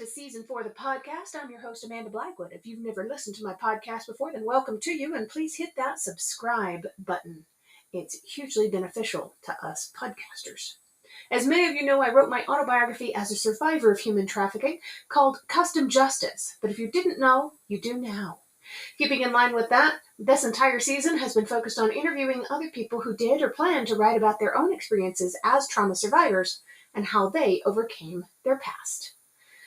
to Season 4 of the podcast. I'm your host, Amanda Blackwood. If you've never listened to my podcast before, then welcome to you, and please hit that subscribe button. It's hugely beneficial to us podcasters. As many of you know, I wrote my autobiography as a survivor of human trafficking called Custom Justice. But if you didn't know, you do now. Keeping in line with that, this entire season has been focused on interviewing other people who did or plan to write about their own experiences as trauma survivors and how they overcame their past.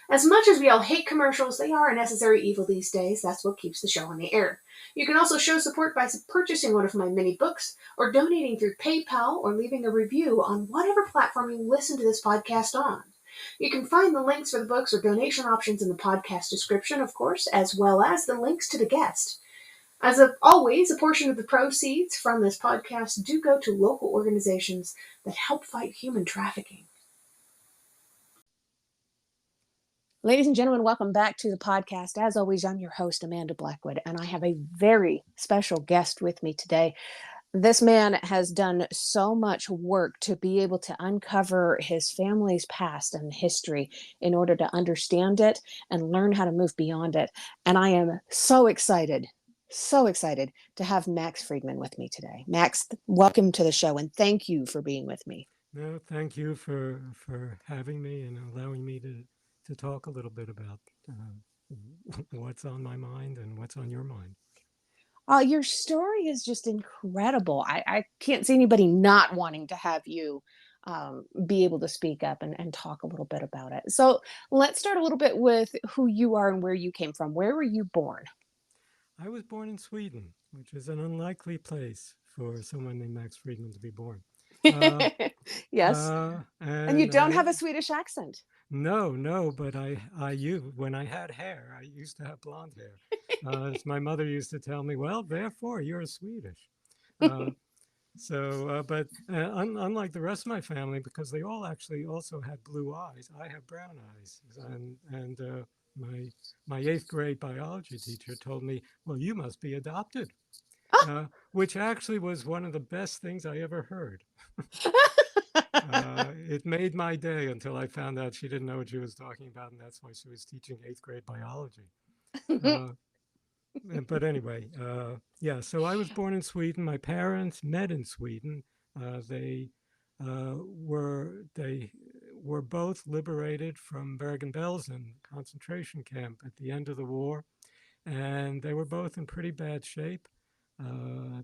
As much as we all hate commercials, they are a necessary evil these days. That's what keeps the show on the air. You can also show support by purchasing one of my mini books, or donating through PayPal, or leaving a review on whatever platform you listen to this podcast on. You can find the links for the books or donation options in the podcast description, of course, as well as the links to the guest. As always, a portion of the proceeds from this podcast do go to local organizations that help fight human trafficking. Ladies and gentlemen, welcome back to the podcast. As always, I'm your host, Amanda Blackwood, and I have a very special guest with me today. This man has done so much work to be able to uncover his family's past and history in order to understand it and learn how to move beyond it. And I am so excited to have Max Friedman with me today. Max, welcome to the show, and thank you for being with me. No, thank you for having me and allowing me to talk a little bit about what's on my mind and what's on your mind. Your story is just incredible. I can't see anybody not wanting to have you be able to speak up and talk a little bit about it. So let's start a little bit with who you are and where you came from. Where were you born? I was born in Sweden, which is an unlikely place for someone named Max Friedman to be born. Yes. And you And don't have a Swedish accent. no, but when I had hair, I used to have blonde hair. As my mother used to tell me, well, therefore you're Swedish. Uh, but unlike the rest of my family, because they all actually also had blue eyes, I have brown eyes. And my eighth grade biology teacher told me, well, you must be adopted, which actually was one of the best things I ever heard. It made my day until I found out she didn't know what she was talking about, and that's why she was teaching eighth grade biology. Uh, but anyway, yeah, so I was born in Sweden. My parents met in Sweden. They were both liberated from Bergen-Belsen concentration camp at the end of the war, and they were both in pretty bad shape.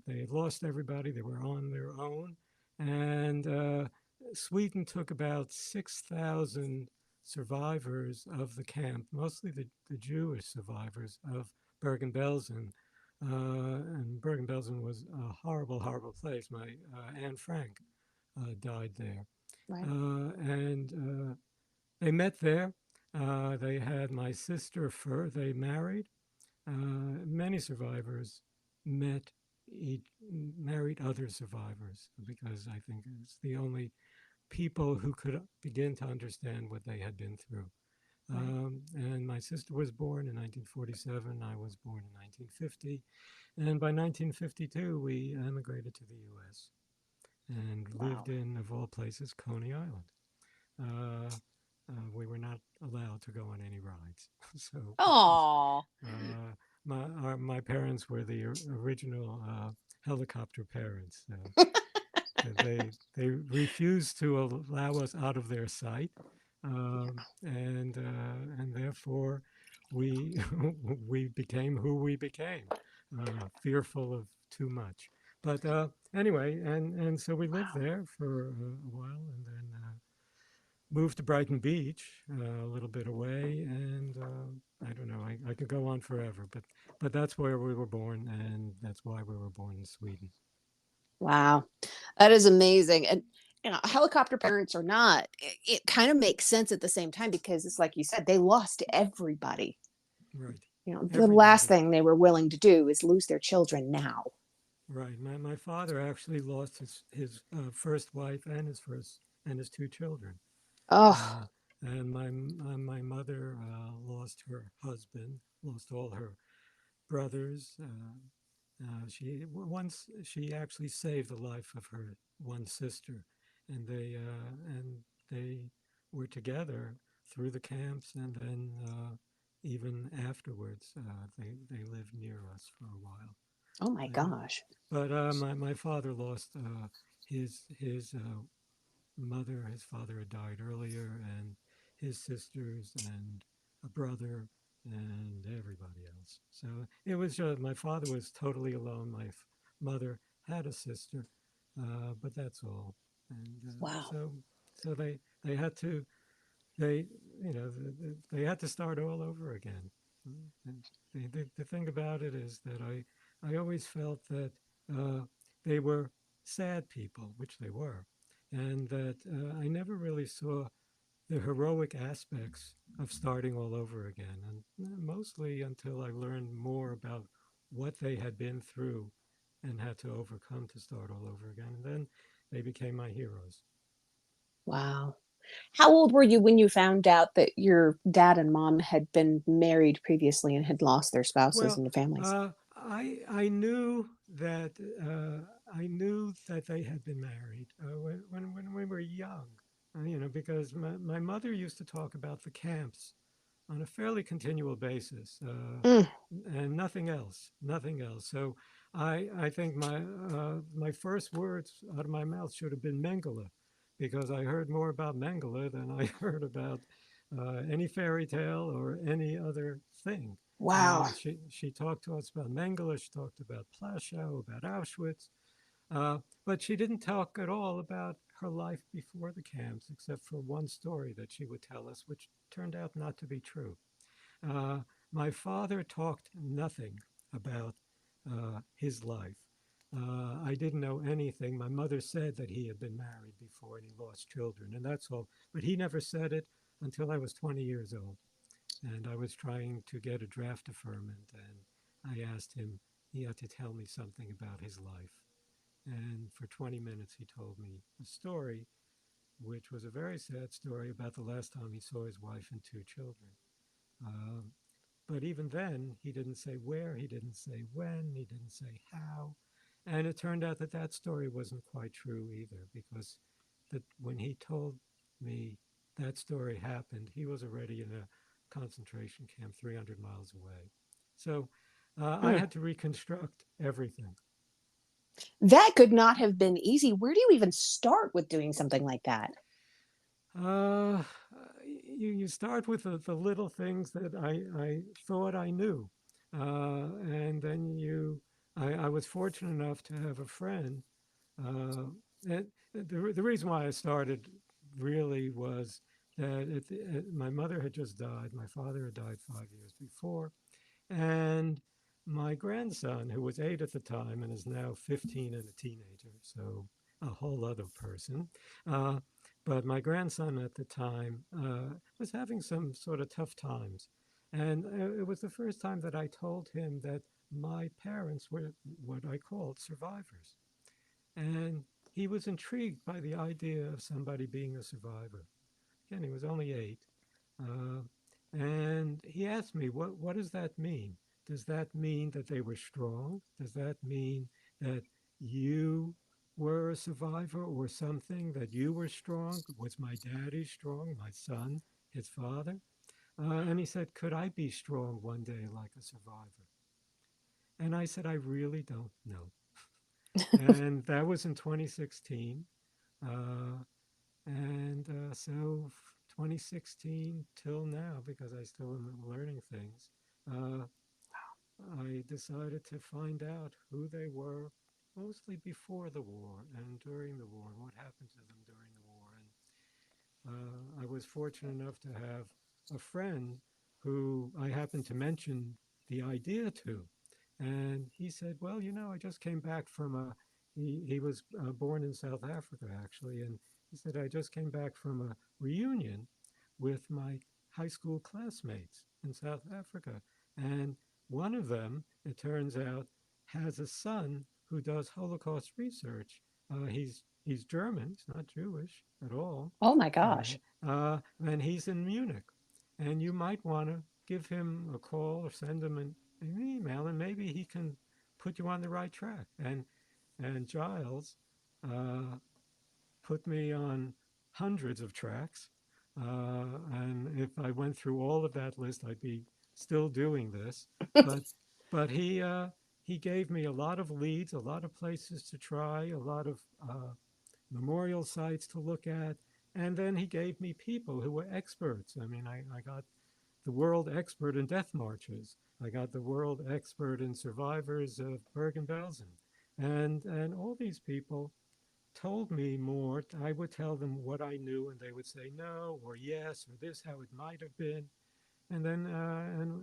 They had lost everybody. They were on their own, and Sweden took about 6,000 survivors of the camp, mostly the Jewish survivors of Bergen-Belsen. And Bergen-Belsen was a horrible, horrible place. My Anne Frank died there. Right. And they met there. They had my sister they married. Many survivors met married other survivors because I think it's the only people who could begin to understand what they had been through. And my sister was born in 1947. I was born in 1950. And by 1952, we emigrated to the U.S. and lived in, of all places, Coney Island. We were not allowed to go on any rides. So, my parents were the original helicopter parents. They refused to allow us out of their sight, and therefore we we became who we became, fearful of too much. But anyway, and so we lived there for a while, and then moved to Brighton Beach, a little bit away, and I don't know. I could go on forever, but that's where we were born, and that's why we were born in Sweden. Wow, that is amazing. And helicopter parents or not, it kind of makes sense at the same time because it's like you said, they lost everybody. Right. The last thing they were willing to do is lose their children now. Right. My father actually lost his first wife and his two children. Oh. And my mother lost her husband, lost all her brothers. She actually saved the life of her one sister, and they were together through the camps, and then even afterwards, they lived near us for a while. Oh my And, gosh. but my father lost his mother. His father had died earlier, and his sisters and a brother and everybody else. So it was my father was totally alone. My mother had a sister, but that's all. And Wow. so they had to they you know they had to start all over again. And the thing about it is that I always felt that they were sad people, which they were, and that I never really saw the heroic aspects of starting all over again, and mostly until I learned more about what they had been through and had to overcome to start all over again. And then they became my heroes. Wow. How old were you when you found out that your dad and mom had been married previously and had lost their spouses Well, and families? I knew that they had been married when we were young, because my mother used to talk about the camps on a fairly continual basis, Mm, and nothing else. So I think my first words out of my mouth should have been Mengele, because I heard more about Mengele than I heard about any fairy tale or any other thing. wow. She talked to us about Mengele. She talked about Plaszow, about Auschwitz, but she didn't talk at all about her life before the camps, except for one story that she would tell us, which turned out not to be true. Uh, my father talked nothing about his life. I didn't know anything. My mother said that he had been married before and he lost children, and that's all. But he never said it until I was 20 years old. And I was trying to get a draft deferment, and I asked him, he had to tell me something about his life. And for 20 minutes, he told me a story, which was a very sad story about the last time he saw his wife and two children. Um, but even then, he didn't say where, he didn't say when, he didn't say how. And it turned out that that story wasn't quite true either, because that when he told me that story happened, he was already in a concentration camp 300 miles away. So I Mm. had to reconstruct everything. That could not have been easy. Where do you even start with doing something like that? Uh, you start with the little things that I thought I knew. And then I was fortunate enough to have a friend. Uh, and the reason why I started really was that my mother had just died. My father had died 5 years before. And my grandson, who was 8 at the time and is now 15 and a teenager, so a whole other person. Uh, but my grandson at the time was having some sort of tough times. And it was the first time that I told him that my parents were what I called survivors. And he was intrigued by the idea of somebody being a survivor. Again, he was only 8. Uh, and he asked me, what does that mean? Does that mean that they were strong? Does that mean that you were a survivor or something, that you were strong? Was my daddy strong, my son, his father? And he said, could I be strong one day like a survivor? And I said, I really don't know. And that was in 2016. Uh, and so 2016 till now, because I still am learning things, uh, I decided to find out who they were, mostly before the war and during the war, and what happened to them during the war. And I was fortunate enough to have a friend who I happened to mention the idea to. And he said, well, I just came back from he was born in South Africa, actually. And he said, I just came back from a reunion with my high school classmates in South Africa. And one of them, it turns out, has a son who does Holocaust research. He's German. He's not Jewish at all, Oh my and gosh. and he's in Munich. And you might want to give him a call or send him an email, and maybe he can put you on the right track. And Giles uh, put me on hundreds of tracks. And if I went through all of that list, I'd be still doing this. But but he gave me a lot of leads, a lot of places to try, a lot of memorial sites to look at, and then he gave me people who were experts. I mean, I got the world expert in death marches. I got the world expert in survivors of Bergen-Belsen, and all these people told me more. I would tell them what I knew, and they would say no or yes or this how it might have been, and then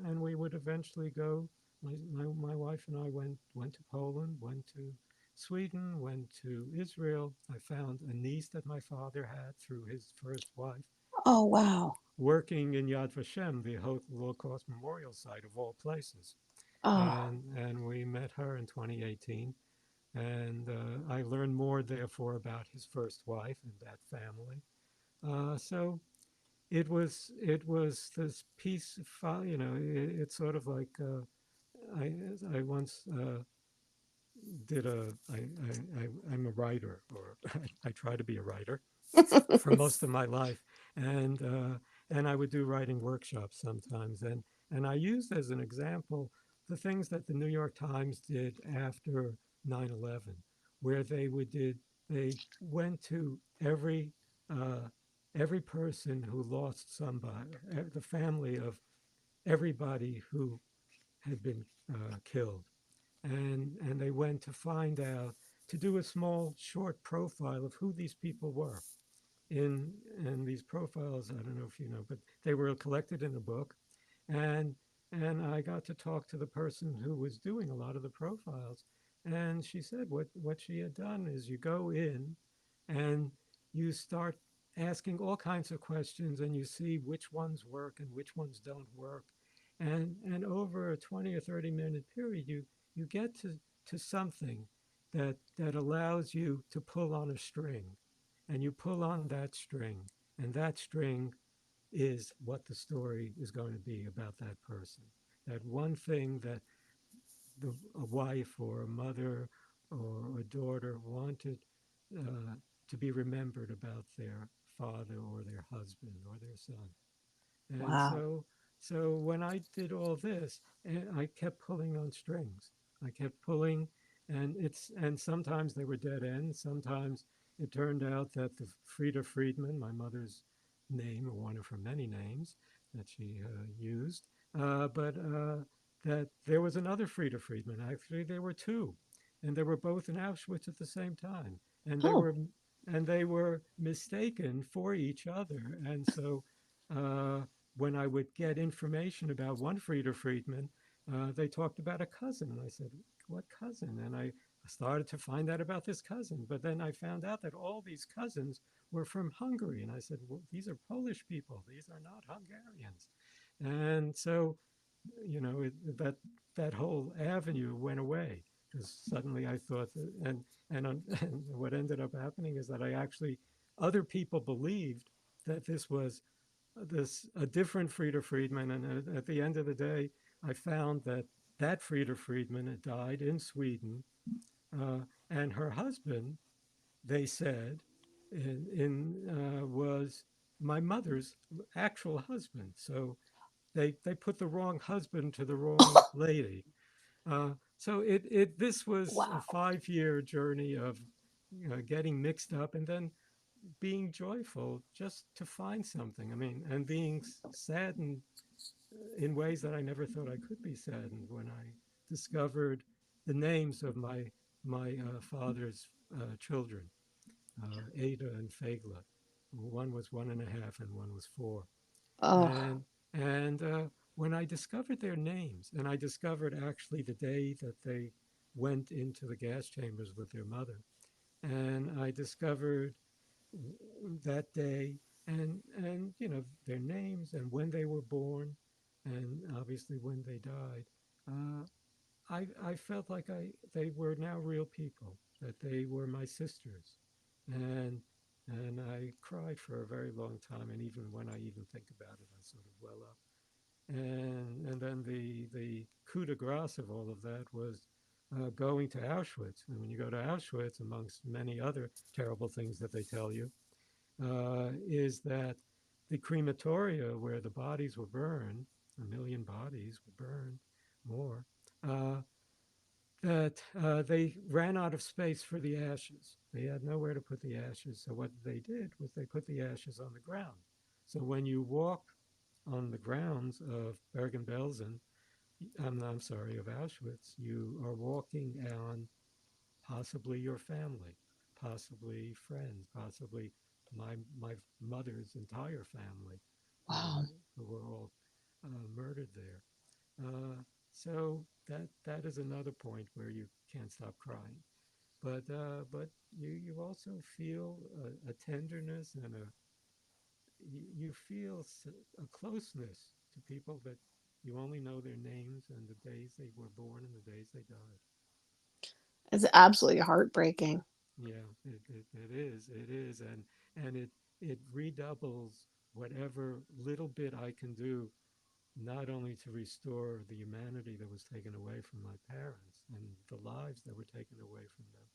and we would eventually go. My wife and I went to Poland, went to Sweden, went to Israel. I found a niece that my father had through his first wife, Oh, wow. working in Yad Vashem, the Holocaust Memorial Site of all places, Oh, and we met her in 2018. And I learned more, therefore, about his first wife and that family. So it was this piece of you know, it's sort of like I I once did a I'm a writer, or I try to be a writer for most of my life, and I would do writing workshops sometimes, and I used as an example the things that the New York Times did after 9/11, where they went to uh, every person who lost somebody, the family of everybody who had been killed, and they went to find out, to do a small short profile of who these people were. In these profiles, I don't know if you know, but they were collected in a book, and and I got to talk to the person who was doing a lot of the profiles, and she said what she had done is you go in and you start asking all kinds of questions, and you see which ones work and which ones don't work, and over a 20 or 30-minute period you get to something that allows you to pull on a string, and you pull on that string, and that string is what the story is going to be about that person. That one thing that a wife or a mother or a daughter wanted uh, to be remembered about their father or their husband or their son. And wow. so when I did all this, I kept pulling on strings. I kept pulling, and sometimes they were dead ends. Sometimes it turned out that the Frida Friedman, my mother's name, or one of her many names that she used, but that there was another Frida Friedman. Actually, there were two, and they were both in Auschwitz at the same time, and they Oh, were and they were mistaken for each other, and so. Uh, when I would get information about one Frieda Friedman, they talked about a cousin. And I said, what cousin? And I started to find out about this cousin. But then I found out that all these cousins were from Hungary. And I said, well, these are Polish people. These are not Hungarians. And so, you know, that whole avenue went away, because suddenly I thought that, and what ended up happening is that I actually, other people believed that this was a different Frieda Friedman, and at the end of the day, I found that that Frieda Friedman had died in Sweden, and her husband, they said, was my mother's actual husband. So they put the wrong husband to the wrong lady. So this was a wow. 5-year journey of, getting mixed up, and then being joyful just to find something. I mean, and being saddened in ways that I never thought I could be saddened when I discovered the names of my father's children, Ada and Fagla. One was 1.5 and one was 4. Oh, And when I discovered their names, and I discovered actually the day that they went into the gas chambers with their mother, and I discovered that day, and their names and when they were born, and obviously when they died, uh, I felt like they were now real people, that they were my sisters, and and I cried for a very long time, and even when I even think about it, I sort of well up. And then the coup de grace of all of that was going to Auschwitz. And when you go to Auschwitz, amongst many other terrible things that they tell you, is that the crematoria where the bodies were burned, a million bodies were burned, more, uh, that they ran out of space for the ashes. They had nowhere to put the ashes. So what they did was they put the ashes on the ground. So when you walk on the grounds of Bergen-Belsen, I'm sorry, of Auschwitz, you are walking on possibly your family, possibly friends, possibly my mother's entire family, Wow. who were all murdered there. So that is another point where you can't stop crying. But you also feel a tenderness and you feel a closeness to people that you only know their names and the days they were born and the days they died. It's absolutely heartbreaking. Yeah, it is. It is, and it redoubles whatever little bit I can do, not only to restore the humanity that was taken away from my parents and the lives that were taken away from them,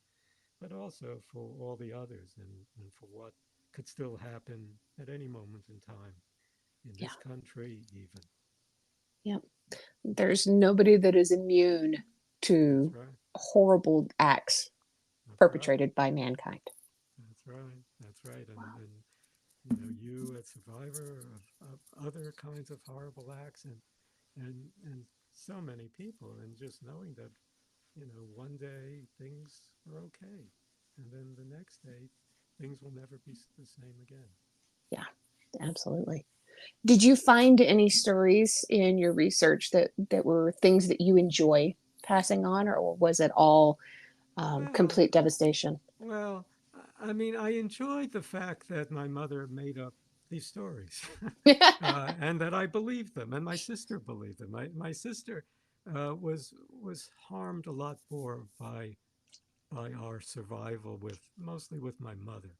but also for all the others and for what could still happen at any moment in time in Yeah. this country, even. Yeah. There's nobody that is immune That's to right. horrible acts That's right. perpetrated by mankind. That's right. That's right. Wow. And you, a survivor of other kinds of horrible acts, and so many people, and just knowing that one day things are okay, and then the next day things will never be the same again. Yeah, absolutely. Did you find any stories in your research that were things that you enjoy passing on, or was it all Well, complete devastation? well, I mean, I enjoyed the fact that my mother made up these stories, and that I believed them, and my sister believed them. My sister was harmed a lot more by our survival, with mostly with my mother,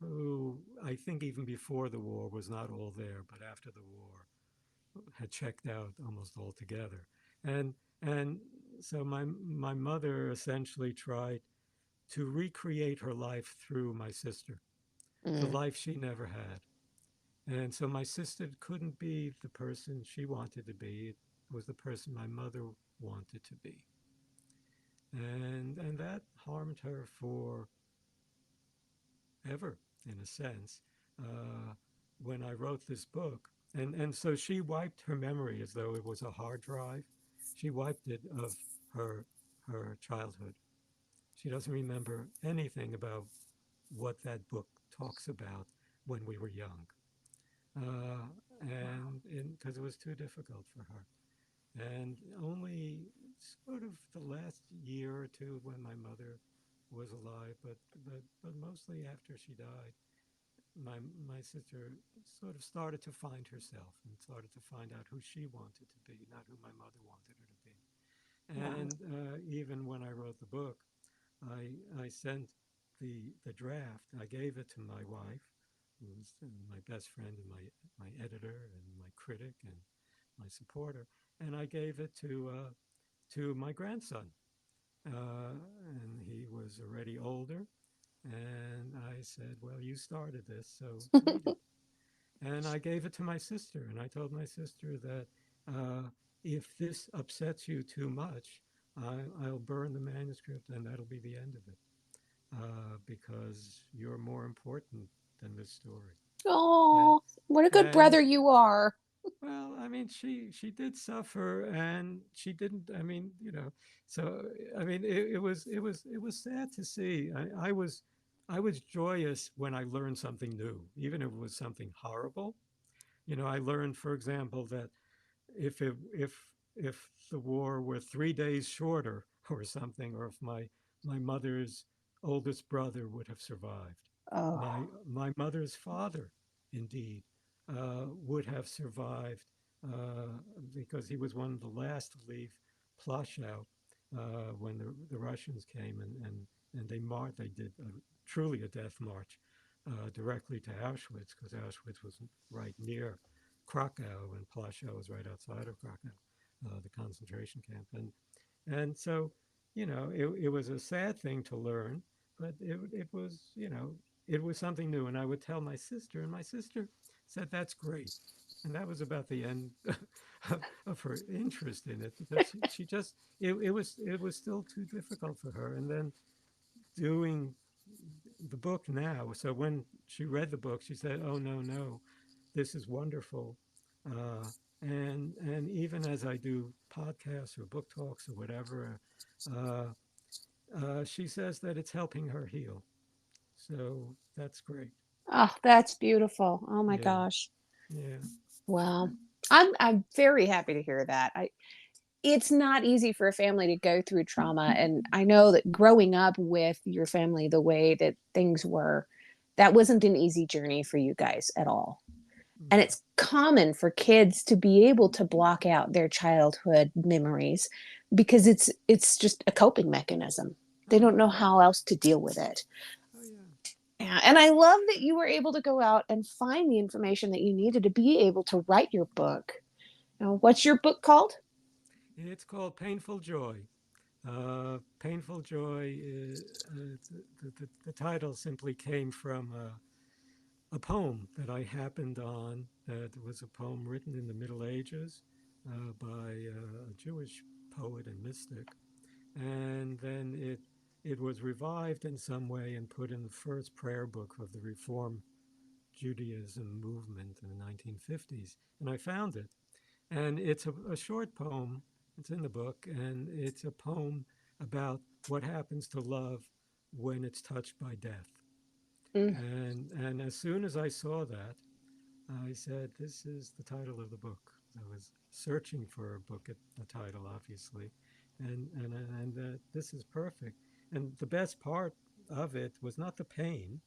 who I think even before the war was not all there, but after the war had checked out almost altogether. And and so my mother essentially tried to recreate her life through my sister, the Mm, life she never had. And so my sister couldn't be the person she wanted to be. It was the person my mother wanted to be. And that harmed her for ever, in a sense. Uh, when I wrote this book, and so she wiped her memory as though it was a hard drive. She wiped it of her her childhood. She doesn't remember anything about what that book talks about when we were young, wow. and because it was too difficult for her. And only sort of the last year or two when my mother was alive, but mostly after she died, my sister sort of started to find herself and started to find out who she wanted to be, not who my mother wanted her to be. Wow. And even when I wrote the book, I sent the draft. I gave it to my wife, who was my best friend and my editor and my critic and my supporter, and I gave it to my grandson, and he was already older. And I said, "Well, you started this, so read it." And I gave it to my sister, and I told my sister that if this upsets you too much, I'll burn the manuscript, and that'll be the end of it, because you're more important than this story. And, Oh, what a good and brother you are. well, I mean, she did suffer, and she didn't. I mean, so I mean, it was sad to see. I was joyous when I learned something new, even if it was something horrible. I learned, for example, that if the war were 3 days shorter or something, or if my mother's oldest brother would have survived, Oh, my mother's father, indeed, would have survived, because he was one of the last to leave Plaszow when the Russians came, and they did truly a death march directly to Auschwitz, because Auschwitz was right near Krakow, and Plaszow was right outside of Krakow, the concentration camp. And so, it was a sad thing to learn, but it was, it was something new. And I would tell my sister, and my sister said, "That's great." And that was about the end of her interest in it, because she just, it was still too difficult for her. And then doing the book now. So when she read the book, she said, "Oh no, no, this is wonderful." Uh, and even as I do podcasts or book talks or whatever, uh, she says that it's helping her heal. So that's great. Oh, that's beautiful. Oh my Yeah, gosh. yeah. Wow. I'm very happy to hear that. It's not easy for a family to go through trauma, and I know that growing up with your family the way that things were, that wasn't an easy journey for you guys at all. And No. it's common for kids to be able to block out their childhood memories because it's just a coping mechanism. They Oh don't know yeah. how else to deal with it. Oh yeah. Yeah, and I love that you were able to go out and find the information that you needed to be able to write your book. Now, what's your book called? It's called Painful Joy. Painful Joy. The title simply came from a poem that I happened on. That was a poem written in the Middle Ages by a Jewish poet and mystic, and then it was revived in some way and put in the first prayer book of the Reform Judaism movement in the 1950s. And I found it, and it's a short poem. It's in the book, and it's a poem about what happens to love when it's touched by death. Mm, And as soon as I saw that, I said, "This is the title of the book." I was searching for a book at the title, obviously, and this is perfect. And the best part of it was not the pain,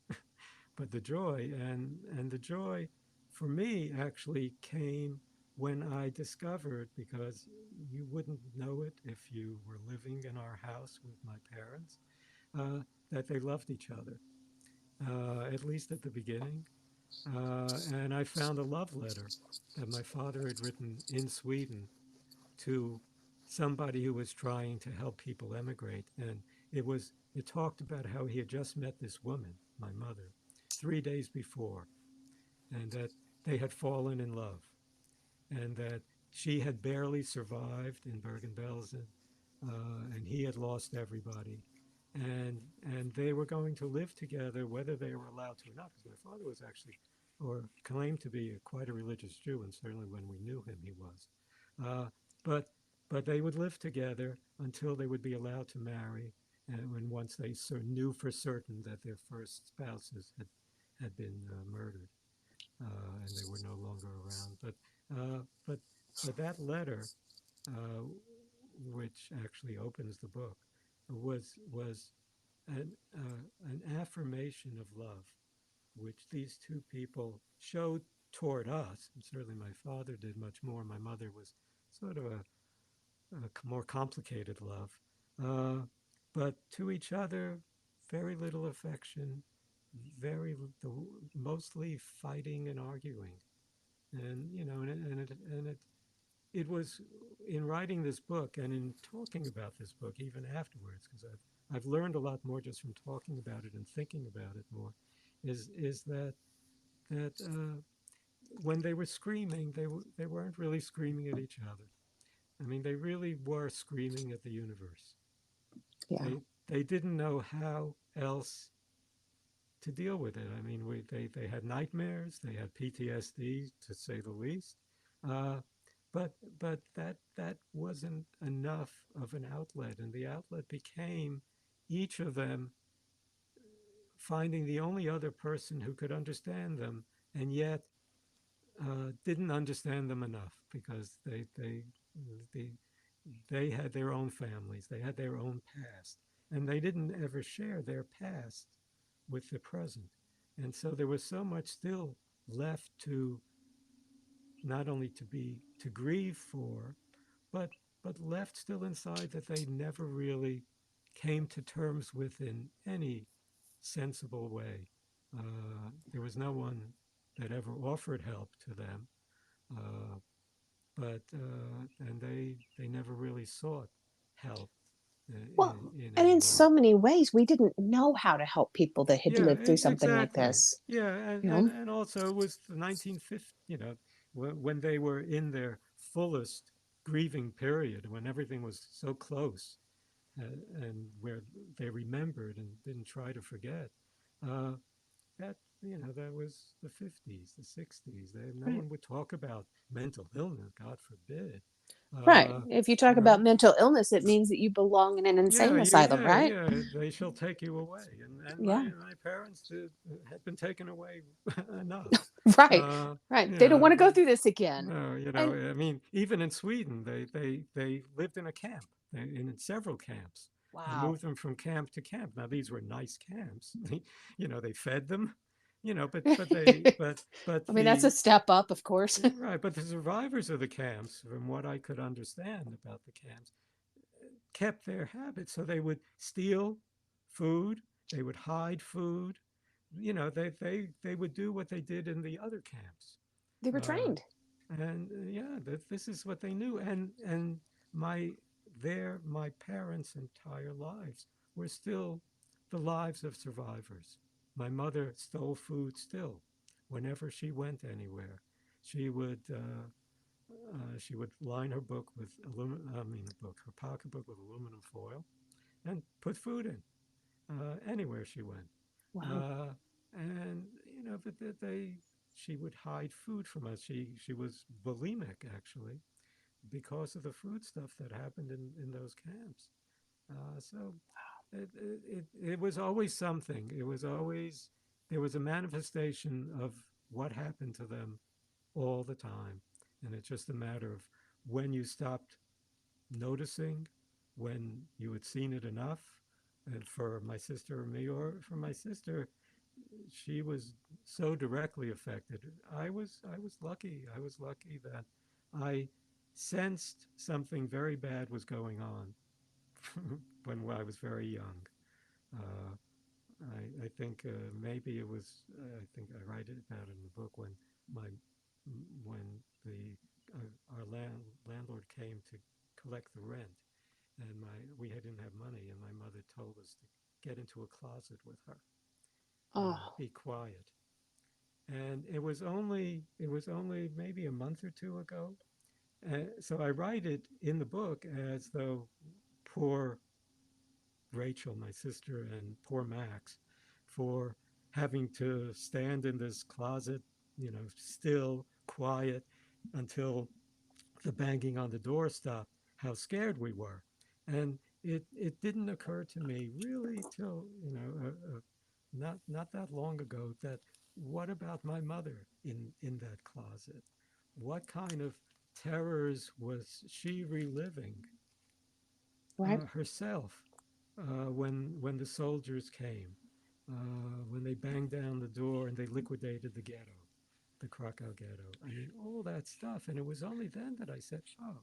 but the joy. And the joy, for me, actually came when I discovered, because you wouldn't know it if you were living in our house with my parents, that they loved each other, at least at the beginning. And I found a love letter that my father had written in Sweden to somebody who was trying to help people emigrate. And it talked about how he had just met this woman, my mother, 3 days before, and that they had fallen in love, and that she had barely survived in Bergen-Belsen, and he had lost everybody. And they were going to live together, whether they were allowed to or not, because my father was actually, or claimed to be, quite a religious Jew, and certainly when we knew him, he was. Uh, but but they would live together until they would be allowed to marry, and when once they knew for certain that their first spouses had been murdered, and they were no longer around. Uh, but but that letter, uh, which actually opens the book, was an affirmation of love, which these two people showed toward us. And certainly, my father did much more. My mother was sort of a more complicated love, uh, but to each other, very little affection, very mostly fighting and arguing. And it was in writing this book and in talking about this book even afterwards, because I've learned a lot more just from talking about it and thinking about it more, is that when they were screaming, they weren't really screaming at each other. I mean, they really were screaming at the universe. yeah. They didn't know how else to deal with it. I mean, they had nightmares, they had PTSD, to say the least. Uh, but that wasn't enough of an outlet, and the outlet became each of them finding the only other person who could understand them, and yet didn't understand them enough, because they they had their own families, they had their own past, and they didn't ever share their past with the present. And so there was so much still left to, not only to grieve for, but left still inside, that they never really came to terms with in any sensible way. There was no one that ever offered help to them, but and they never really sought help. Well, in and any in way. so many ways, we didn't know how to help people that had Yeah, lived through something like exactly. this. Yeah, You know, and also it was the 1950s, when they were in their fullest grieving period, when everything was so close, and where they remembered and didn't try to forget. Uh, that that was the 50s, the 60s. No right. one would talk about mental illness, God forbid. Right. Uh, If you talk about right? mental illness, it means that you belong in an insane asylum, right? They shall take you away, and Yeah. my parents had been taken away enough. Right. Uh, Right. They don't yeah, want to go through this again. no, And I mean, even in Sweden, they lived in a camp, in several camps, and wow. moved them from camp to camp. Now these were nice camps. They fed them, but I mean, that's a the step up, of course. right, but the survivors of the camps, from what I could understand about the camps, kept their habits. So they would steal food, they would hide food. They would do what they did in the other camps. They were Uh, trained. and yeah, this is what they knew. And my my parents' entire lives were still the lives of survivors. My mother stole food still, whenever she went anywhere. She would she would line her book with her pocketbook with aluminum foil, and put food in anywhere she went. Wow. Uh, and but she would hide food from us. She was bulimic, actually, because of the food stuff that happened in those camps. So it was always something. It was always There was a manifestation of what happened to them all the time, and it's just a matter of when you stopped noticing, when you had seen it enough. And for my sister or me, or for my sister, she was so directly affected. I was lucky. I was lucky that I sensed something very bad was going on when I was very young. Uh, I think maybe it was. I think I write it about in the book my when the our landlord came to collect the rent, and my we didn't have money, and my mother told us to get into a closet with her and Oh, be quiet. And it was only maybe a month or two ago. So I write it in the book as though poor Rachel, my sister, and poor Max, for having to stand in this closet, still quiet, until the banging on the door stopped, how scared we were. And it didn't occur to me really till, not that long ago, that what about my mother in that closet? What kind of terrors was she reliving right. herself when the soldiers came, when they banged down the door and they liquidated the ghetto, the Krakow ghetto? I mean, all that stuff. And it was only then that I said, oh,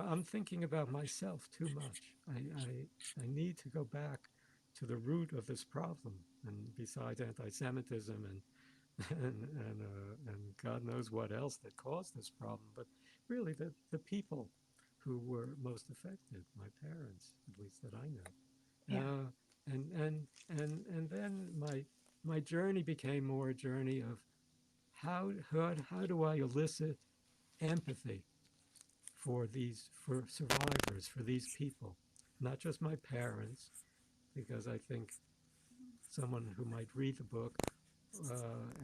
I'm thinking about myself too much. I need to go back to the root of this problem. And besides anti-Semitism and God knows what else that caused this problem, but really the people who were most affected, my parents, at least that I know. Yeah. And then my journey became more a journey of how do I elicit empathy for survivors, for these people, not just my parents, because I think someone who might read the book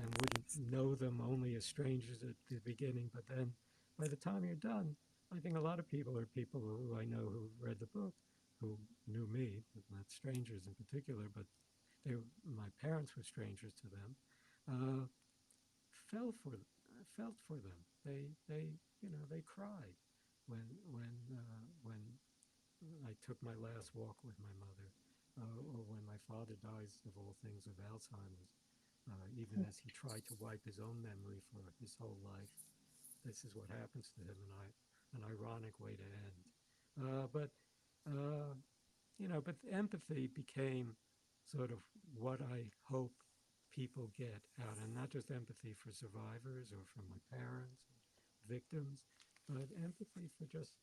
and wouldn't know them only as strangers at the beginning, but then by the time you're done, I think a lot of people are people who I know who read the book, who knew me, but not strangers in particular, but my parents were strangers to them. Uh, fell for felt for them. They cried when I took my last walk with my mother, or when my father dies of all things of Alzheimer's. Even as he tried to wipe his own memory for his whole life, this is what happens to him, and an ironic way to end. But uh, but empathy became sort of what I hope people get out, and not just empathy for survivors or for my parents or victims, but empathy for just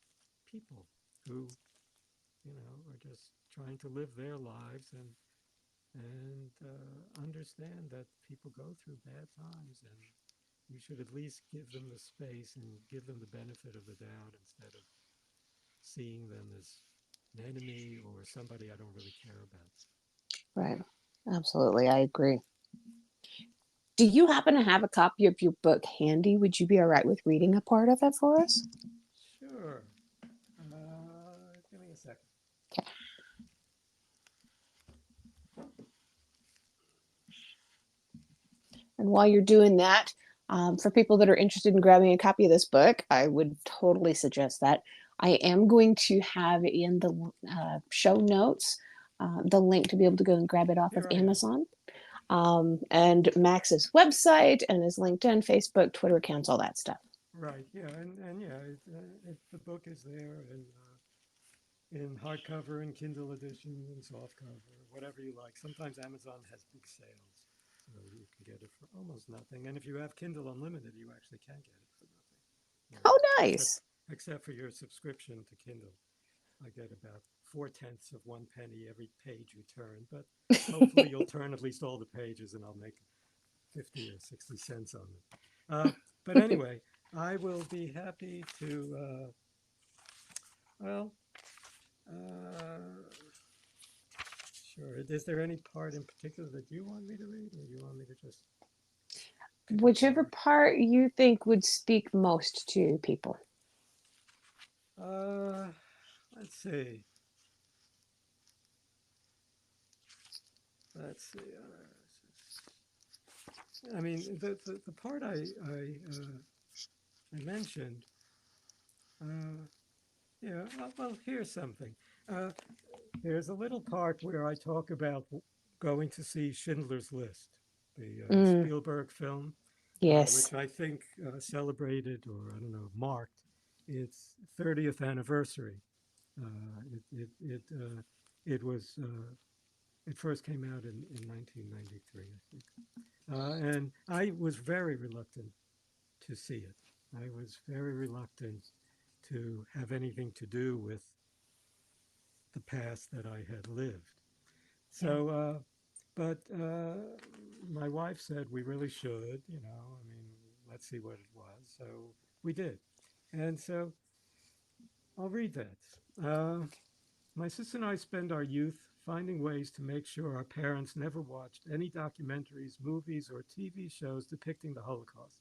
people who are just trying to live their lives and understand that people go through bad times, and you should at least give them the space and give them the benefit of the doubt instead of seeing them as an enemy or somebody I don't really care about. Right. Absolutely. I agree. Do you happen to have a copy of your book handy? Would you be all right with reading a part of it for us? Sure. Give me a second. Okay. And while you're doing that, for people that are interested in grabbing a copy of this book, I would totally suggest that. I am going to have in the show notes the link to be able to go and grab it off of Here I am. Amazon, and Max's website and his LinkedIn, Facebook, Twitter accounts, all that stuff. Right. Yeah. And yeah, the book is there in hardcover and Kindle edition and softcover, whatever you like. Sometimes Amazon has big sales, so you can get it for almost nothing. And if you have Kindle Unlimited, you actually can get it for nothing. Oh, Except nice. except for your subscription to Kindle. I get about 4/10 of 1 penny every page you turn, but hopefully you'll turn at least all the pages, and I'll make 50 or 60 cents on them. But anyway, I will be happy to. Well, uh, sure. Is there any part in particular that you want me to read, or you want me to just pick a Whichever part? part you think would speak most to people. Uh, let's see. Let's see. I mean, the part I mentioned. Uh, yeah. Well, here's something. Uh, there's a little part where I talk about going to see Schindler's List, the Mm, Spielberg film, yes. which I think celebrated, or I don't know, marked its 30th anniversary. It was it first came out in 1993, I think, and I was very reluctant to see it. I was very reluctant to have anything to do with the past that I had lived. Yeah. So, but my wife said we really should, I mean, let's see what it was. So we did. And so I'll read that. My sister and I spend our youth finding ways to make sure our parents never watched any documentaries, movies, or TV shows depicting the Holocaust.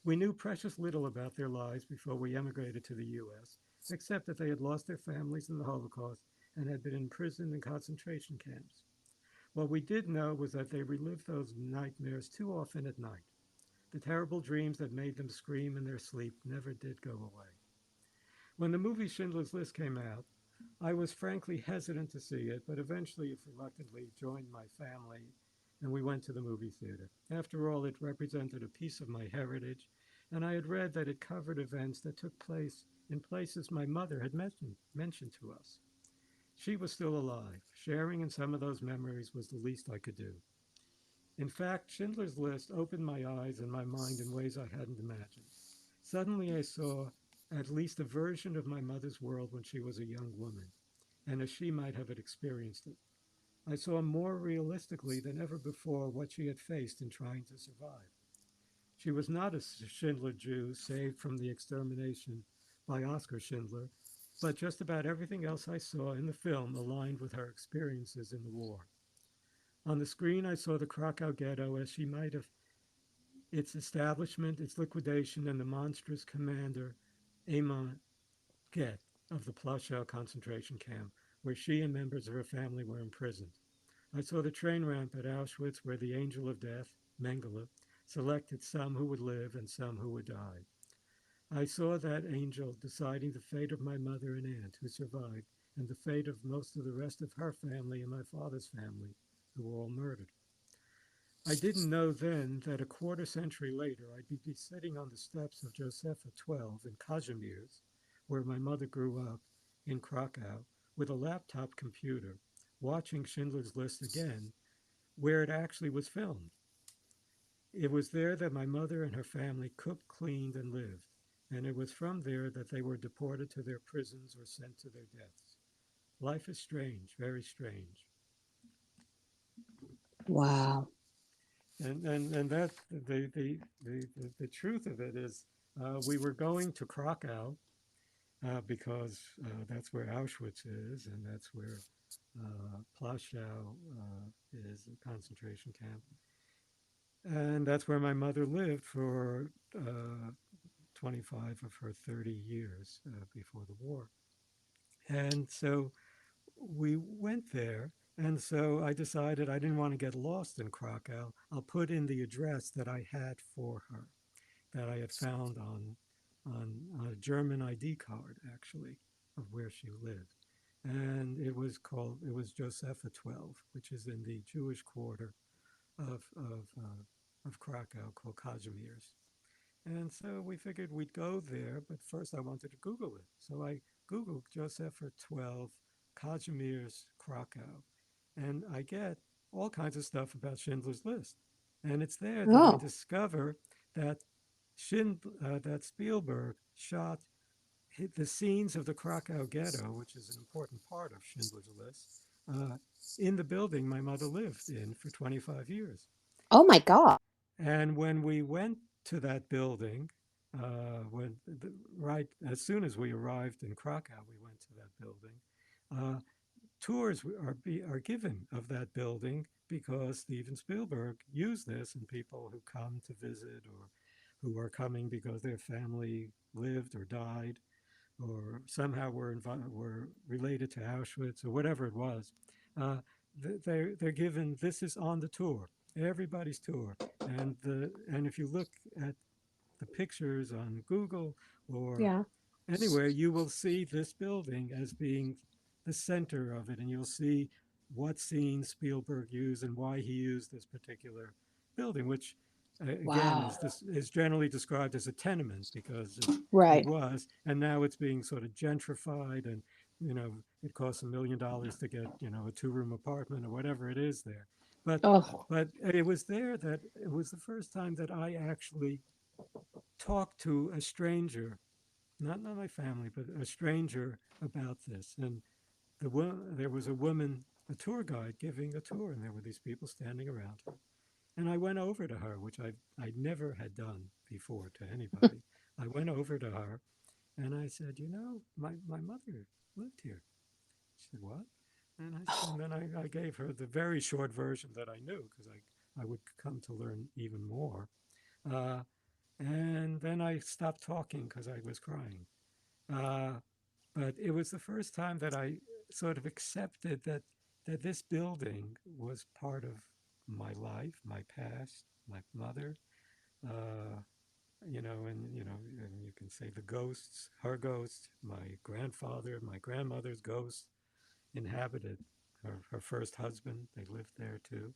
We knew precious little about their lives before we emigrated to the US, except that they had lost their families in the Holocaust and had been imprisoned in concentration camps. What we did know was that they relived those nightmares too often at night. The terrible dreams that made them scream in their sleep never did go away. When the movie Schindler's List came out, I was frankly hesitant to see it, but eventually, reluctantly, joined my family and we went to the movie theater. After all, it represented a piece of my heritage, and I had read that it covered events that took place in places my mother had mentioned to us. She was still alive. Sharing in some of those memories was the least I could do. In fact, Schindler's List opened my eyes and my mind in ways I hadn't imagined. Suddenly, I saw at least a version of my mother's world when she was a young woman, and as she might have experienced it. I saw more realistically than ever before what she had faced in trying to survive. She was not a Schindler Jew saved from the extermination by Oskar Schindler, but just about everything else I saw in the film aligned with her experiences in the war. On the screen, I saw the Krakow ghetto as she might have, its establishment, its liquidation, and the monstrous commander, Amon Get, of the Plaszow concentration camp, where she and members of her family were imprisoned. I saw the train ramp at Auschwitz where the angel of death, Mengele, selected some who would live and some who would die. I saw that angel deciding the fate of my mother and aunt who survived and the fate of most of the rest of her family and my father's family who were all murdered. I didn't know then that a quarter century later I'd be sitting on the steps of Josepha 12 in Kazimierz, where my mother grew up, in Krakow, with a laptop computer, watching Schindler's List again, where it actually was filmed. It was there that my mother and her family cooked, cleaned, and lived, and it was from there that they were deported to their prisons or sent to their deaths. Life is strange, very strange. Wow. And that the truth of it is, we were going to Krakow, because that's where Auschwitz is, and that's where Plaszow is a concentration camp, and that's where my mother lived for 25 of her 30 years before the war. And so we went there. And so I decided I didn't want to get lost in Krakow. I'll put in the address that I had for her, that I had found on a German ID card, actually, of where she lived. And it was Josepha 12, which is in the Jewish quarter of Krakow, called Kazimierz. And so we figured we'd go there, but first I wanted to Google it. So I Googled Josepha 12, Kazimierz, Krakow, and I get all kinds of stuff about Schindler's List. And it's there that I Oh, discover that that Spielberg shot the scenes of the Krakow ghetto, which is an important part of Schindler's List, uh, in the building my mother lived in for 25 years. oh my God. And when we went to that building, right as soon as we arrived in Krakow, we went to that building. Uh, Tours are given of that building because Steven Spielberg used this, and people who come to visit, or who are coming because their family lived or died, or somehow were related to Auschwitz, or whatever it was. Uh, they're given, this is on the tour, everybody's tour, and if you look at the pictures on Google or Yeah. anywhere, you will see this building as being the center of it, and you'll see what scenes Spielberg used and why he used this particular building, which again Wow. is generally described as a tenement because it Right. was, and now it's being sort of gentrified, and it costs $1 million to get a 2-room apartment or whatever it is there, but Oh, it was there that it was the first time that I actually talked to a stranger, not my family, but a stranger about this. And there was a woman, a tour guide, giving a tour, and there were these people standing around her. And I went over to her, which I never had done before to anybody. I went over to her and I said, my mother lived here. She said, what? And then I gave her the very short version that I knew, because I would come to learn even more. Uh, and then I stopped talking because I was crying. Uh, but it was the first time that I sort of accepted that this building was part of my life, my past, my mother. Uh, and you can say the ghosts, her ghost, my grandfather, my grandmother's ghost inhabited her first husband. They lived there too.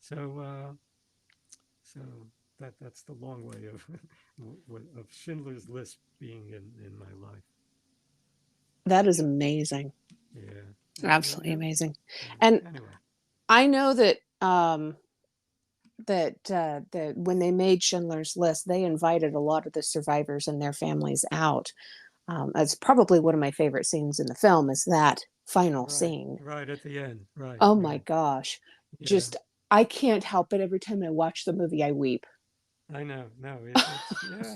So so that's the long way of of Schindler's List being in my life. that is amazing. Yeah. Absolutely amazing. And Yeah. Anyway, I know that that when they made Schindler's List, they invited a lot of the survivors and their families out. It's probably one of my favorite scenes in the film is that final right, scene. right at the end, right, Oh my right. gosh. Yeah, Just I can't help it. Every time I watch the movie, I weep. I know. No, it's yeah,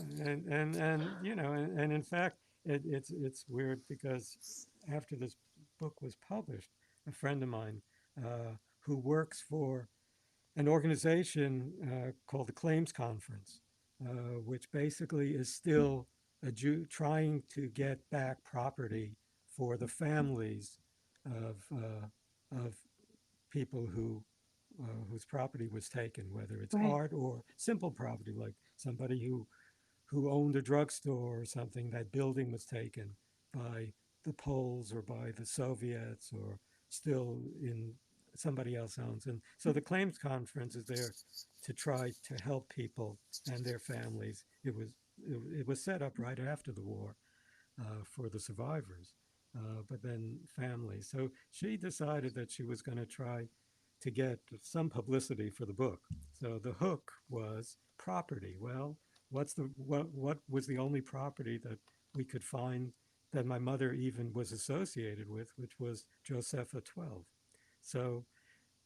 and in fact, it's weird because after this book was published, a friend of mine who works for an organization called the Claims Conference, which basically is still trying to get back property for the families of people whose property was taken, whether it's Right. art or simple property, like somebody who owned a drugstore or something. That building was taken by the Poles or by the Soviets, or still in somebody else owns. And so the claims conference is there to try to help people and their families. It was set up right after the war for the survivors, but then families. So she decided that she was going to try to get some publicity for the book. So the hook was property. Well, what was the only property that we could find that my mother even was associated with, which was Josepha 12. So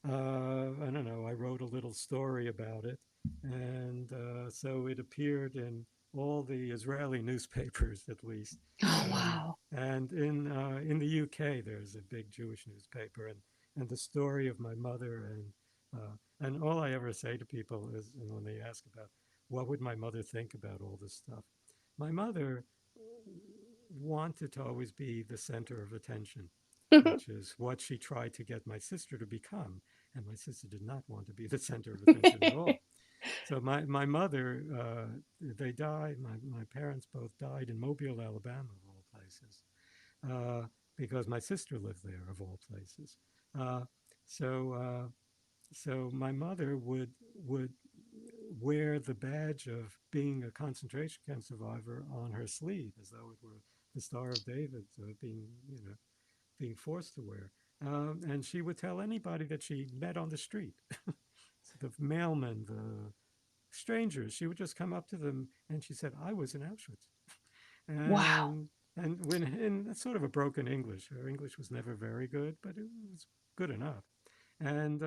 I don't know, I wrote a little story about it. And so it appeared in all the Israeli newspapers, at least. Oh, And, wow. in the UK, there's a big Jewish newspaper. And the story of my mother. And all I ever say to people is, and when they ask about what would my mother think about all this stuff, my mother wanted to always be the center of attention, which is what she tried to get my sister to become. And my sister did not want to be the center of attention at all. So my mother, they died, my parents both died in Mobile, Alabama, of all places, because my sister lived there, of all places. Uh, so, uh, so my mother would wear the badge of being a concentration camp survivor on her sleeve, as though it were the Star of David, being, being forced to wear. And she would tell anybody that she met on the street, the mailmen, the strangers, she would just come up to them and she said, "I was in Auschwitz." Wow. And when in sort of a broken English, her English was never very good, but it was good enough. And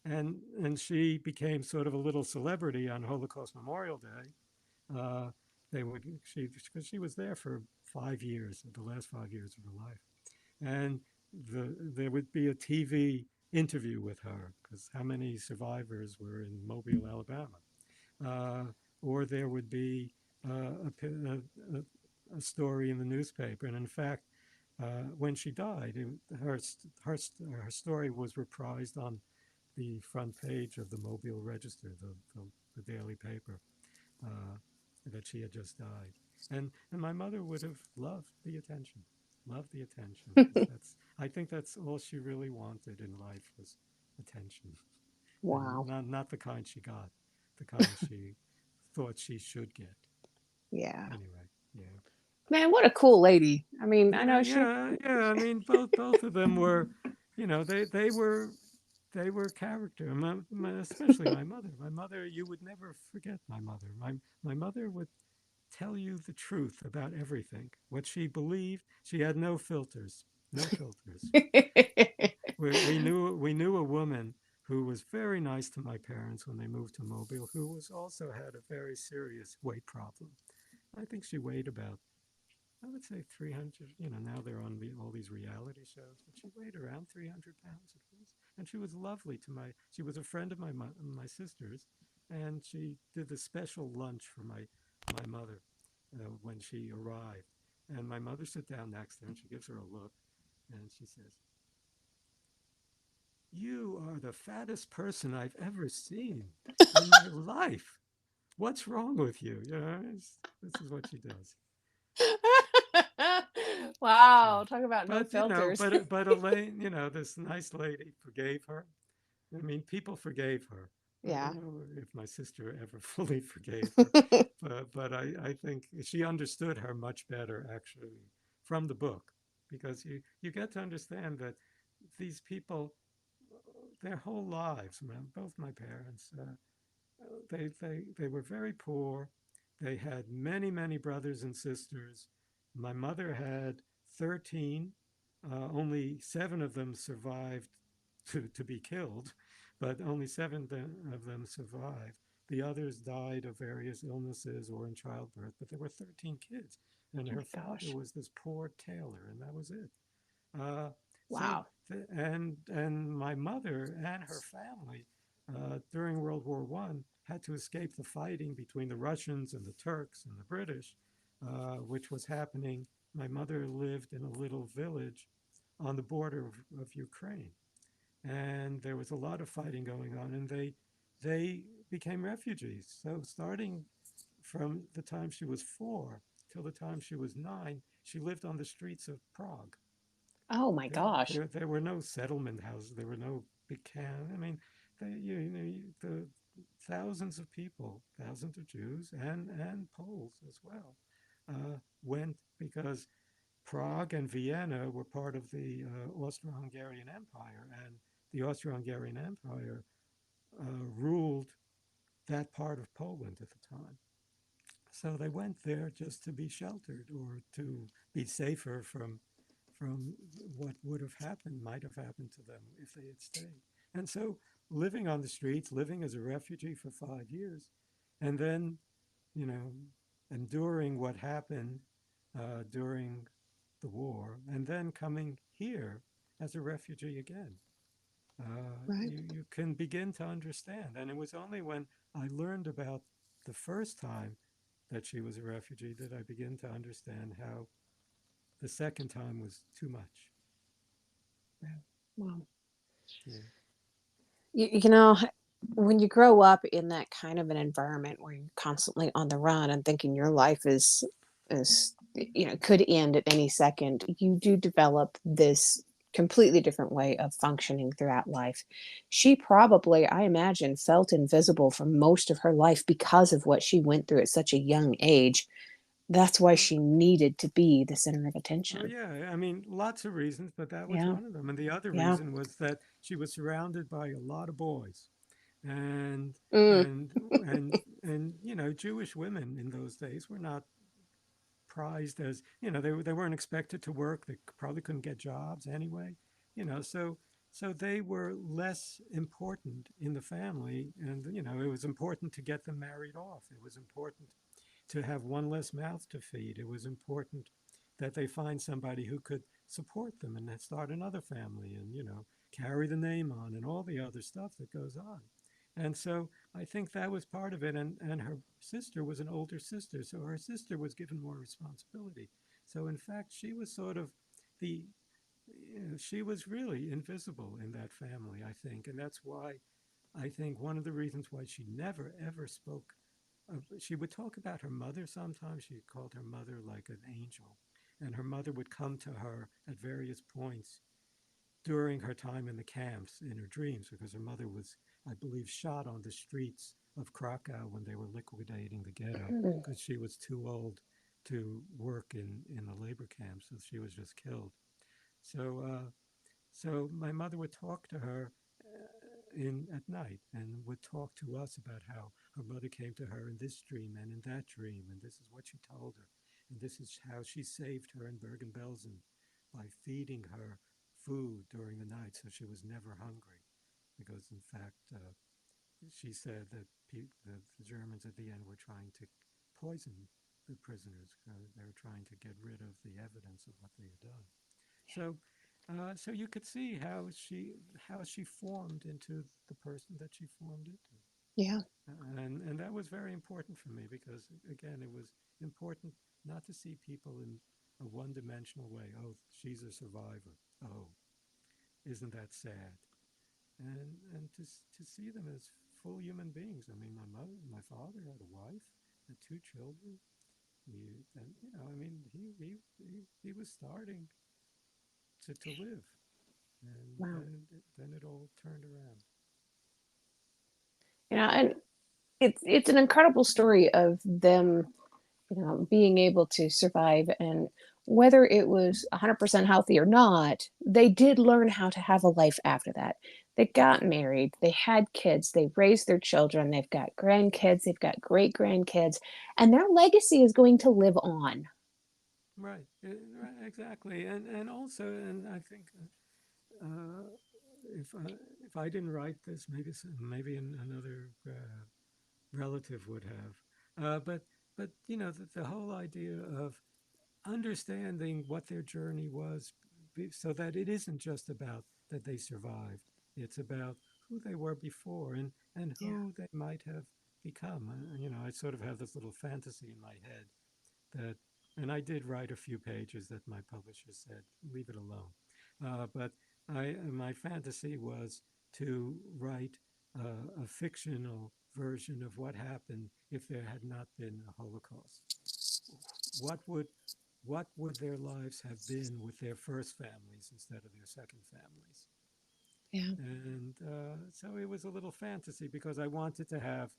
and she became sort of a little celebrity on Holocaust Memorial Day. Uh, they would she because she was there for 5 years, the last 5 years of her life, and there would be a TV interview with her because how many survivors were in Mobile, Alabama, uh, or there would be a story in the newspaper. And in fact, when she died, her story was reprised on the front page of the Mobile Register, the daily paper, uh, that she had just died. And my mother would have loved the attention, loved the attention, because that's I think that's all she really wanted in life was attention, and Wow. not the kind she got, the kind she thought she should get. Yeah. Anyway, yeah. Man, what a cool lady. I mean, I Yeah, know she. yeah, yeah. I mean, both of them were, they were character. Especially my mother. My mother, you would never forget my mother. My mother would tell you the truth about everything. What she believed, she had no filters, no filters. We knew a woman who was very nice to my parents when they moved to Mobile, who was also had a very serious weight problem. I think she weighed about, I would say 300. Now they're on all these reality shows, but she weighed around 300 pounds at least. And she was lovely to she was a friend of my sister's, and she did the special lunch for my mother when she arrived. And my mother sat down next to her and she gives her a look and she says, "You are the fattest person I've ever seen in my life. What's wrong with you?" This is what she does. So, Wow. Talk about no but filters. but Elaine, this nice lady forgave her. I mean, people forgave her. I don't Yeah. know if my sister ever fully forgave her, but I think she understood her much better actually from the book, because you get to understand that these people, their whole lives, both my parents, they were very poor. They had many, many brothers and sisters. My mother had 13. Only seven of them survived to be killed, but only seven of them survived. The others died of various illnesses or in childbirth, but there were 13 kids. And Oh her my father gosh. was this poor tailor, and that was it. Uh, so, Wow. and my mother and her family during World War I had to escape the fighting between the Russians and the Turks and the British, which was happening. My mother lived in a little village on the border of Ukraine, and there was a lot of fighting going on, and they became refugees. So starting from the time she was 4 till the time she was 9, she lived on the streets of Prague. Oh my There, gosh. there were no settlement houses. There were no big camps. I mean, the thousands of people, thousands of Jews and Poles as well, went because Prague and Vienna were part of the Austro-Hungarian Empire, and the Austro-Hungarian Empire ruled that part of Poland at the time. So they went there just to be sheltered or to be safer from what would have happened, might have happened to them if they had stayed. And so living on the streets, living as a refugee for 5 years, and then, you know, enduring what happened during the war, and then coming here as a refugee again. Right. You can begin to understand. And it was only when I learned about the first time that she was a refugee that I began to understand how the second time was too much. Wow. Yeah. You know, when you grow up in that kind of an environment where you're constantly on the run and thinking your life is could end at any second, you do develop this completely different way of functioning throughout life. She probably, I imagine, felt invisible for most of her life because of what she went through at such a young age. That's why Oh, she needed to be the center of oh, attention. yeah. I mean, lots of reasons, but that was Yeah. one of them. And the other Yeah. reason was that she was surrounded by a lot of boys, and Mm. and and Jewish women in those days were not prized as they weren't expected to work. They probably couldn't get jobs anyway. So they were less important in the family, and it was important to get them married off. It was important to have one less mouth to feed. It was important that they find somebody who could support them and start another family and carry the name on and all the other stuff that goes on. And so I think that was part of it. And her sister was an older sister, so her sister was given more responsibility. So in fact, she was sort of the she was really invisible in that family, I think, and that's why I think one of the reasons why she never ever spoke. She would talk about her mother sometimes. She called her mother like an angel, and her mother would come to her at various points during her time in the camps in her dreams, because her mother was, I believe, shot on the streets of Krakow when they were liquidating the ghetto Mm. because she was too old to work in the labor camps, so she was just killed. So my mother would talk to her in at night and would talk to us about how her mother came to her in this dream and in that dream, and this is what she told her, and this is how she saved her in Bergen-Belsen by feeding her food during the night so she was never hungry. Because in fact, she said that the Germans at the end were trying to poison the prisoners. They were trying to get rid of the evidence of what they had done. So, so you could see how she formed into the person that she formed into, Yeah. and that was very important for me because again, it was important not to see people in a one-dimensional way. Oh, she's a survivor. Oh, isn't that sad? And to see them as full human beings. I mean, my father had a wife, had two children. I mean, he was starting to live. And Wow. then it all turned around. And it's an incredible story of them, being able to survive, and whether it was 100% healthy or not, they did learn how to have a life after that. They got married, they had kids, they raised their children, they've got grandkids, they've got great grandkids, and their legacy is going to live on. Right, right, exactly, and also, and I think uh, if I didn't write this, maybe another relative would have, but the whole idea of understanding what their journey was, so that it isn't just about that they survived. It's about who they were before and Yeah. who they might have become. I sort of have this little fantasy in my head that, and I did write a few pages that my publisher said, leave it alone. But my fantasy was to write a fictional version of what happened if there had not been a Holocaust. What would what would their lives have been with their first families instead of their second families? Yeah. And so it was a little fantasy because I wanted to have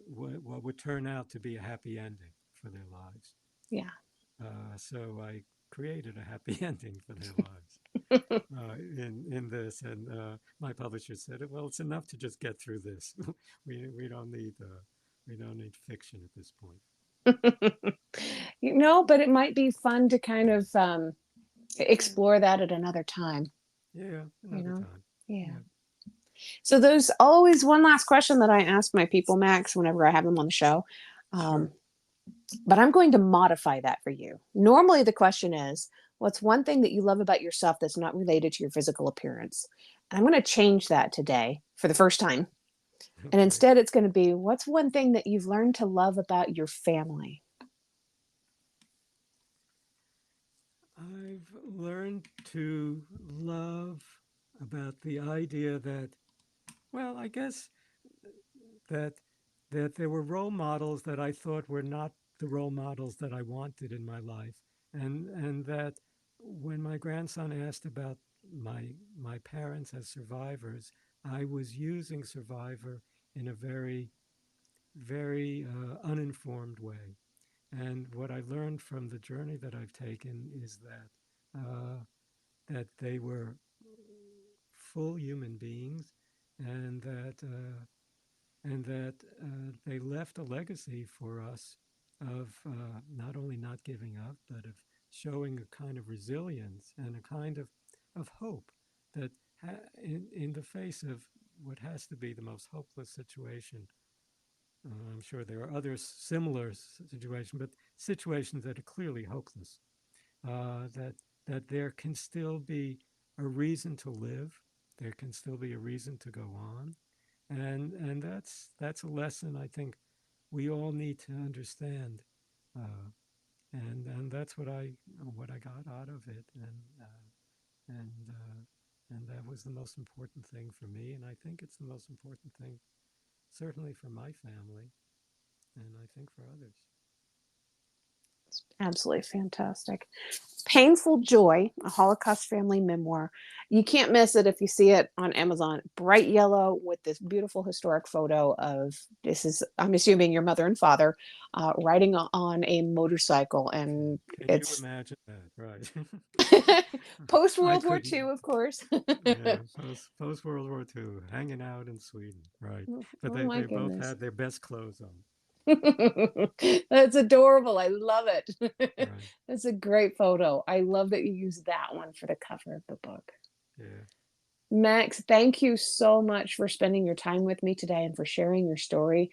what would turn out to be a happy ending for their lives. Yeah. So I created a happy ending for their lives in this, and my publisher said, "Well, it's enough to just get through this. we we don't need uh, we don't need fiction at this point." But it might be fun to kind of explore that at another time. Yeah, You another know? time. Yeah. Yeah. So there's always one last question that I ask my people, Max, whenever I have them on the show. Sure. But I'm going to modify that for you. Normally, the question is, what's one thing that you love about yourself that's not related to your physical appearance? And I'm going to change that today for the first time. And Okay. instead, it's going to be, what's one thing that you've learned to love about your family? I've learned to love about the idea that, well, I guess that there were role models that I thought were not the role models that I wanted in my life, and that when my grandson asked about my parents as survivors, I was using survivor in a very uninformed way. And what I learned from the journey that I've taken is that they were full human beings, and that they left a legacy for us of not only not giving up, but of showing a kind of resilience and a kind of hope that in the face of what has to be the most hopeless situation. I'm sure there are other similar situations, but situations that are clearly hopeless. That there can still be a reason to live. There can still be a reason to go on, and that's a lesson I think we all need to understand, and that's what I got out of it, and that was the most important thing for me, and I think it's the most important thing certainly for my family, and I think for others. Absolutely fantastic. Painful Joy, a Holocaust family memoir. You can't miss it if you see it on Amazon. Bright yellow with this beautiful historic photo of this is, I'm assuming, your mother and father riding on a motorcycle. And Can you it's imagine that? Right. post I World War couldn't. II, of course. Yeah, post World War II, hanging out in Sweden, right? But Oh my they both goodness. had their best clothes on, That's adorable. I love it. right? That's a great photo. I love that you use that one for the cover of the book. Yeah, Max, thank you so much for spending your time with me today and for sharing your story.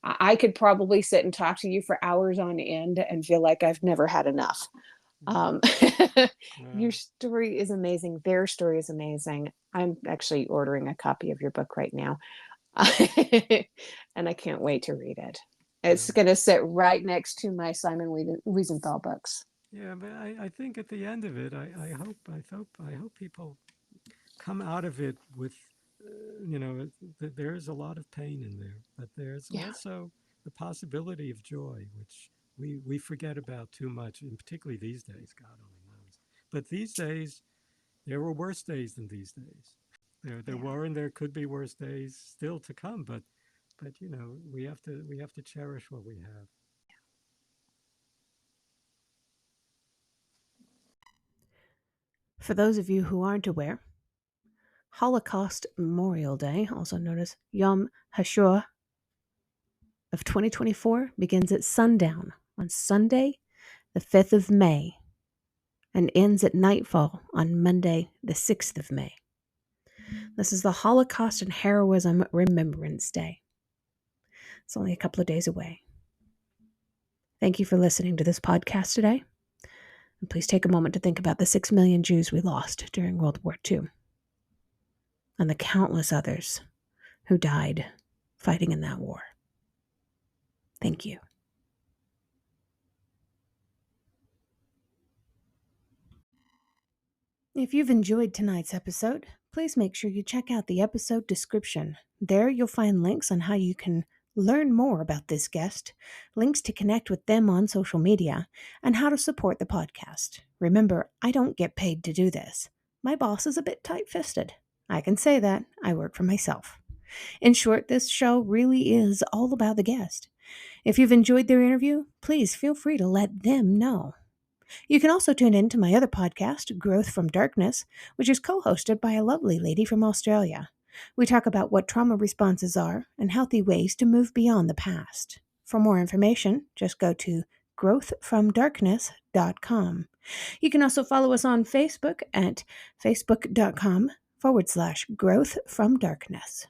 I could probably sit and talk to you for hours on end and feel like I've never had enough. yeah. Um, your Well, story is amazing. Their story is amazing. I'm actually ordering a copy of your book right now. And I can't wait to read it. It's well, going to sit right next to my Simon Wiesenthal books. yeah. But I think at the end of it, I hope people come out of it with, there's a lot of pain in there, but there's Yeah. also the possibility of joy, which we forget about too much, and particularly these days, God only knows. But these days, there were worse days than these days. There Yeah. were and there could be worse days still to come, but we have to cherish what we have. For those of you who aren't aware, Holocaust Memorial Day, also known as Yom HaShoah of 2024, begins at sundown on Sunday, the 5th of May, and ends at nightfall on Monday, the 6th of May. This is the Holocaust and Heroism Remembrance Day. It's only a couple of days away. Thank you for listening to this podcast today. And please take a moment to think about the 6 million Jews we lost during World War II and the countless others who died fighting in that war. Thank you. If you've enjoyed tonight's episode, please make sure you check out the episode description. There you'll find links on how you can learn more about this guest, links to connect with them on social media, and how to support the podcast. Remember, I don't get paid to do this. My boss is a bit tight-fisted. I can say that. I work for myself. In short, this show really is all about the guest. If you've enjoyed their interview, please feel free to let them know. You can also tune in to my other podcast, Growth from Darkness, which is co-hosted by a lovely lady from Australia. We talk about what trauma responses are and healthy ways to move beyond the past. For more information, just go to growthfromdarkness.com. You can also follow us on Facebook at facebook.com/growthfromdarkness.